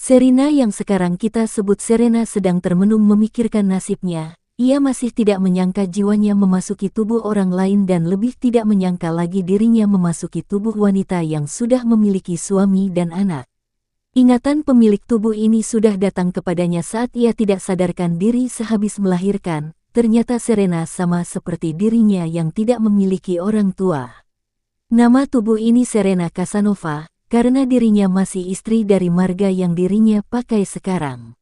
Serena yang sekarang kita sebut Serena sedang termenung memikirkan nasibnya. Ia masih tidak menyangka jiwanya memasuki tubuh orang lain dan lebih tidak menyangka lagi dirinya memasuki tubuh wanita yang sudah memiliki suami dan anak. Ingatan pemilik tubuh ini sudah datang kepadanya saat ia tidak sadarkan diri sehabis melahirkan. Ternyata Serena sama seperti dirinya yang tidak memiliki orang tua. Nama tubuh ini Serena Casanova, karena dirinya masih istri dari marga yang dirinya pakai sekarang.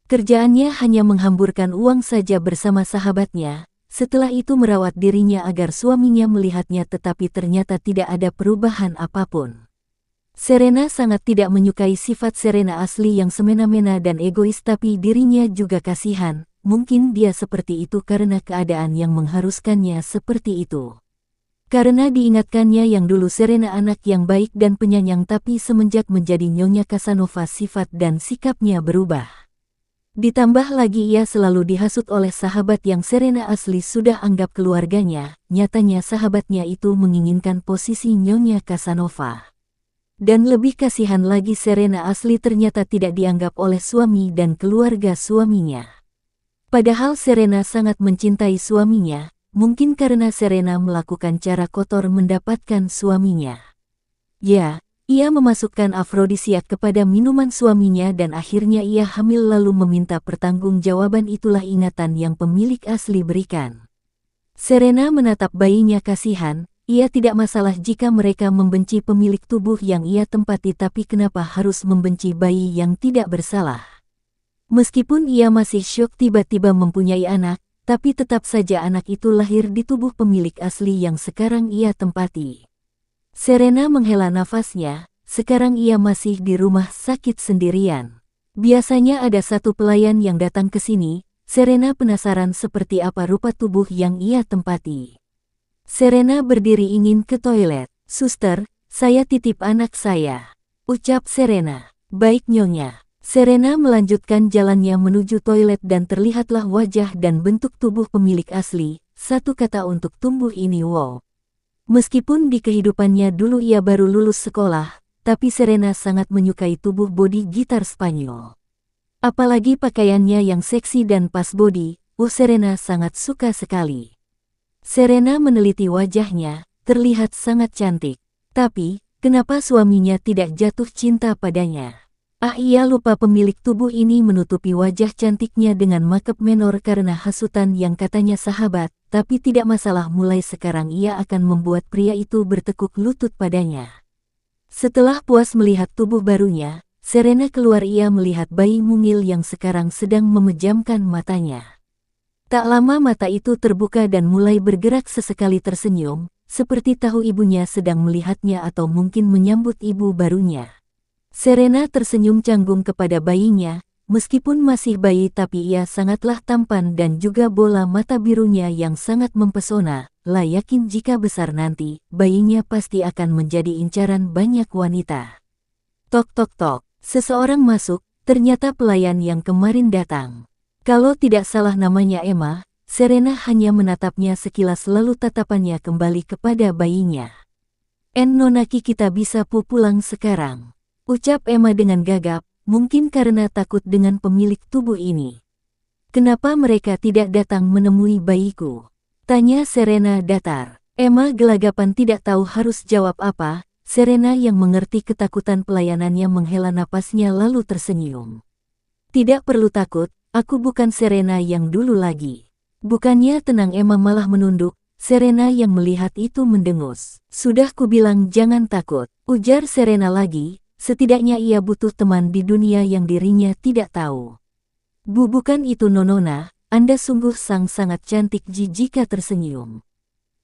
Kerjaannya hanya menghamburkan uang saja bersama sahabatnya, setelah itu merawat dirinya agar suaminya melihatnya tetapi ternyata tidak ada perubahan apapun. Serena sangat tidak menyukai sifat Serena asli yang semena-mena dan egois tapi dirinya juga kasihan, mungkin dia seperti itu karena keadaan yang mengharuskannya seperti itu. Karena diingatkannya yang dulu Serena anak yang baik dan penyayang tapi semenjak menjadi Nyonya Casanova sifat dan sikapnya berubah. Ditambah lagi ia selalu dihasut oleh sahabat yang Serena asli sudah anggap keluarganya, nyatanya sahabatnya itu menginginkan posisi Nyonya Casanova. Dan lebih kasihan lagi Serena asli ternyata tidak dianggap oleh suami dan keluarga suaminya. Padahal Serena sangat mencintai suaminya, mungkin karena Serena melakukan cara kotor mendapatkan suaminya. Ya, ia memasukkan afrodisiak kepada minuman suaminya dan akhirnya ia hamil lalu meminta pertanggungjawaban itulah ingatan yang pemilik asli berikan. Serena menatap bayinya kasihan, ia tidak masalah jika mereka membenci pemilik tubuh yang ia tempati tapi kenapa harus membenci bayi yang tidak bersalah. Meskipun ia masih syok tiba-tiba mempunyai anak, tapi tetap saja anak itu lahir di tubuh pemilik asli yang sekarang ia tempati. Serena menghela nafasnya, sekarang ia masih di rumah sakit sendirian. Biasanya ada satu pelayan yang datang ke sini, Serena penasaran seperti apa rupa tubuh yang ia tempati. Serena berdiri ingin ke toilet. "Suster, saya titip anak saya," ucap Serena. "Baik Nyonya." Serena melanjutkan jalannya menuju toilet dan terlihatlah wajah dan bentuk tubuh pemilik asli, satu kata untuk tumbuh ini wow. Meskipun di kehidupannya dulu ia baru lulus sekolah, tapi Serena sangat menyukai tubuh bodi gitar Spanyol. Apalagi pakaiannya yang seksi dan pas bodi, Serena sangat suka sekali. Serena meneliti wajahnya, terlihat sangat cantik. Tapi, kenapa suaminya tidak jatuh cinta padanya? Ia lupa pemilik tubuh ini menutupi wajah cantiknya dengan makeup menor karena hasutan yang katanya sahabat, tapi tidak masalah mulai sekarang ia akan membuat pria itu bertekuk lutut padanya. Setelah puas melihat tubuh barunya, Serena keluar ia melihat bayi mungil yang sekarang sedang memejamkan matanya. Tak lama mata itu terbuka dan mulai bergerak sesekali tersenyum, seperti tahu ibunya sedang melihatnya atau mungkin menyambut ibu barunya. Serena tersenyum canggung kepada bayinya, meskipun masih bayi tapi ia sangatlah tampan dan juga bola mata birunya yang sangat mempesona, yakin jika besar nanti, bayinya pasti akan menjadi incaran banyak wanita. Tok tok tok, seseorang masuk, ternyata pelayan yang kemarin datang. Kalau tidak salah namanya Emma, Serena hanya menatapnya sekilas lalu tatapannya kembali kepada bayinya. "Nonaki kita bisa pulang sekarang," ucap Emma dengan gagap, mungkin karena takut dengan pemilik tubuh ini. "Kenapa mereka tidak datang menemui bayiku?" tanya Serena datar. Emma gelagapan tidak tahu harus jawab apa. Serena yang mengerti ketakutan pelayanannya menghela napasnya lalu tersenyum. "Tidak perlu takut, aku bukan Serena yang dulu lagi." Bukannya tenang Emma malah menunduk. Serena yang melihat itu mendengus. "Sudah kubilang jangan takut," ujar Serena lagi. Setidaknya ia butuh teman di dunia yang dirinya tidak tahu. Bukan itu Nonona, Anda sungguh sangat cantik jika tersenyum."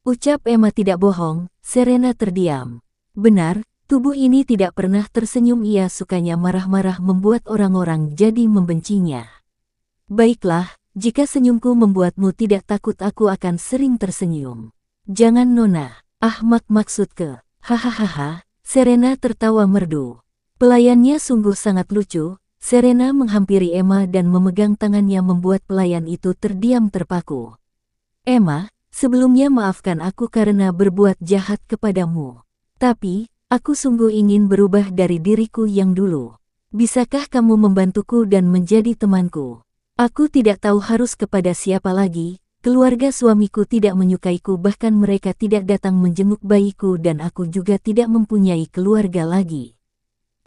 Ucap Emma tidak bohong, Serena terdiam. Benar, tubuh ini tidak pernah tersenyum ia sukanya marah-marah membuat orang-orang jadi membencinya. "Baiklah, jika senyumku membuatmu tidak takut aku akan sering tersenyum." "Jangan Nona, ahmak maksud ke." Hahaha, Serena tertawa merdu. Pelayannya sungguh sangat lucu. Serena menghampiri Emma dan memegang tangannya membuat pelayan itu terdiam terpaku. "Emma, sebelumnya maafkan aku karena berbuat jahat kepadamu. Tapi, aku sungguh ingin berubah dari diriku yang dulu." Bisakah kamu membantuku dan menjadi temanku? Aku tidak tahu harus kepada siapa lagi. Keluarga suamiku tidak menyukaiku, bahkan mereka tidak datang menjenguk bayiku dan aku juga tidak mempunyai keluarga lagi.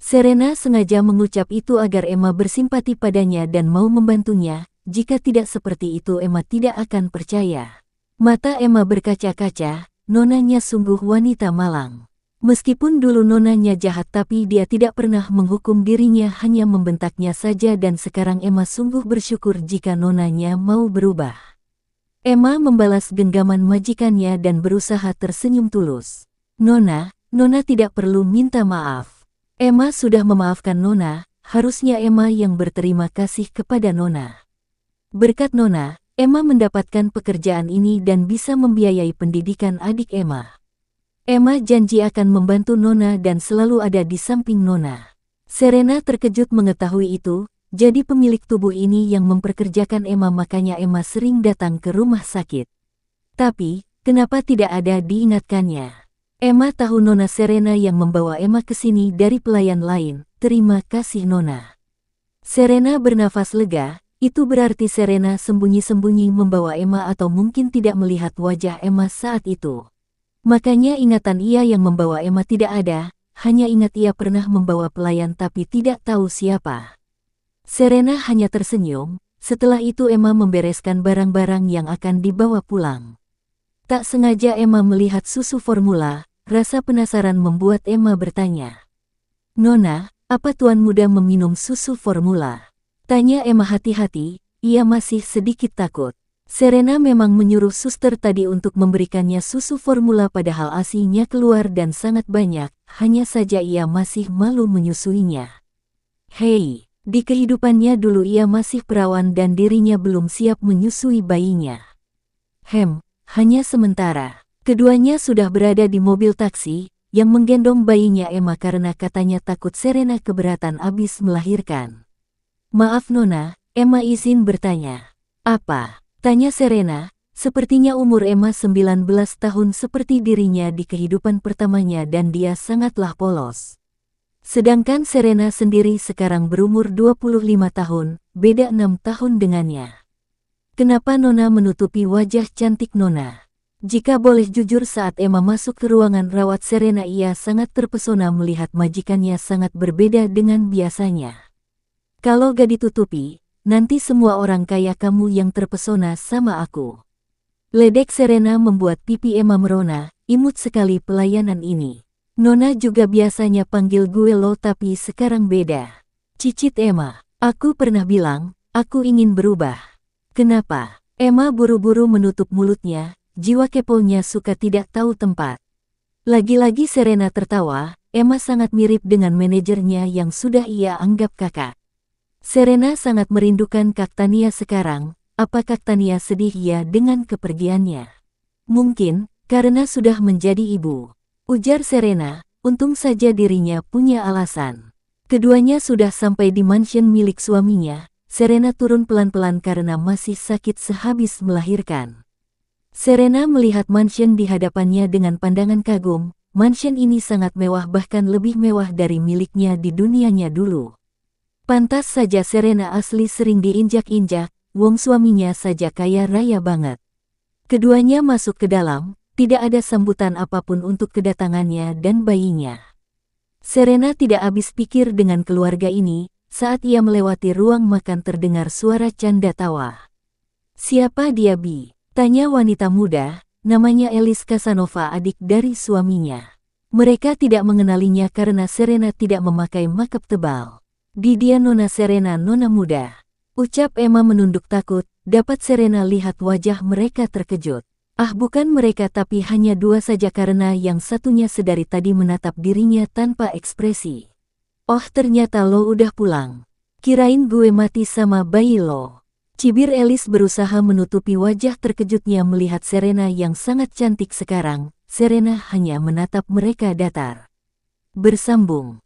Serena sengaja mengucap itu agar Emma bersimpati padanya dan mau membantunya. Jika tidak seperti itu Emma tidak akan percaya. Mata Emma berkaca-kaca, nonanya sungguh wanita malang. Meskipun dulu nonanya jahat tapi dia tidak pernah menghukum dirinya, hanya membentaknya saja, dan sekarang Emma sungguh bersyukur jika nonanya mau berubah. Emma membalas genggaman majikannya dan berusaha tersenyum tulus. Nona tidak perlu minta maaf. Emma sudah memaafkan Nona, harusnya Emma yang berterima kasih kepada Nona. Berkat Nona, Emma mendapatkan pekerjaan ini dan bisa membiayai pendidikan adik Emma. Emma janji akan membantu Nona dan selalu ada di samping Nona. Serena terkejut mengetahui itu, jadi pemilik tubuh ini yang memperkerjakan Emma, makanya Emma sering datang ke rumah sakit. Tapi, kenapa tidak ada diingatkannya? Emma tahu Nona Serena yang membawa Emma ke sini dari pelayan lain. Terima kasih Nona. Serena bernafas lega, itu berarti Serena sembunyi-sembunyi membawa Emma atau mungkin tidak melihat wajah Emma saat itu. Makanya ingatan ia yang membawa Emma tidak ada, hanya ingat ia pernah membawa pelayan tapi tidak tahu siapa. Serena hanya tersenyum, setelah itu Emma membereskan barang-barang yang akan dibawa pulang. Tak sengaja Emma melihat susu formula, rasa penasaran membuat Emma bertanya. Nona, apa tuan muda meminum susu formula? Tanya Emma hati-hati, ia masih sedikit takut. Serena memang menyuruh suster tadi untuk memberikannya susu formula padahal ASI-nya keluar dan sangat banyak, hanya saja ia masih malu menyusuinya. Hei, di kehidupannya dulu ia masih perawan dan dirinya belum siap menyusui bayinya. Hanya sementara. Keduanya sudah berada di mobil taksi, yang menggendong bayinya Emma karena katanya takut Serena keberatan abis melahirkan. Maaf Nona, Emma izin bertanya. Apa? Tanya Serena, sepertinya umur Emma 19 tahun seperti dirinya di kehidupan pertamanya dan dia sangatlah polos. Sedangkan Serena sendiri sekarang berumur 25 tahun, beda 6 tahun dengannya. Kenapa Nona menutupi wajah cantik Nona? Jika boleh jujur, saat Emma masuk ke ruangan rawat Serena ia sangat terpesona melihat majikannya sangat berbeda dengan biasanya. Kalau gak ditutupi, nanti semua orang kaya kamu yang terpesona sama aku. Ledek Serena membuat pipi Emma merona, imut sekali pelayanan ini. Nona juga biasanya panggil gue lo tapi sekarang beda. Cicit Emma, aku pernah bilang, aku ingin berubah. Kenapa? Emma buru-buru menutup mulutnya, jiwa keponya suka tidak tahu tempat. Lagi-lagi Serena tertawa, Emma sangat mirip dengan manajernya yang sudah ia anggap kakak. Serena sangat merindukan Kak Tania sekarang, apa Kak Tania sedih ya dengan kepergiannya? Mungkin, karena sudah menjadi ibu. Ujar Serena, untung saja dirinya punya alasan. Keduanya sudah sampai di mansion milik suaminya, Serena turun pelan-pelan karena masih sakit sehabis melahirkan. Serena melihat mansion di hadapannya dengan pandangan kagum, mansion ini sangat mewah bahkan lebih mewah dari miliknya di dunianya dulu. Pantas saja Serena asli sering diinjak-injak, wong suaminya saja kaya raya banget. Keduanya masuk ke dalam, tidak ada sambutan apapun untuk kedatangannya dan bayinya. Serena tidak habis pikir dengan keluarga ini, saat ia melewati ruang makan terdengar suara canda tawa. Siapa dia Bi? Tanya wanita muda, namanya Elis Casanova, adik dari suaminya. Mereka tidak mengenalinya karena Serena tidak memakai makeup tebal. Di dia Nona Serena, nona muda. Ucap Emma menunduk takut, dapat Serena lihat wajah mereka terkejut. Ah bukan mereka tapi hanya dua saja karena yang satunya sedari tadi menatap dirinya tanpa ekspresi. Oh ternyata lo udah pulang. Kirain gue mati sama bayi lo. Cibir Elis berusaha menutupi wajah terkejutnya melihat Serena yang sangat cantik sekarang. Serena hanya menatap mereka datar. Bersambung.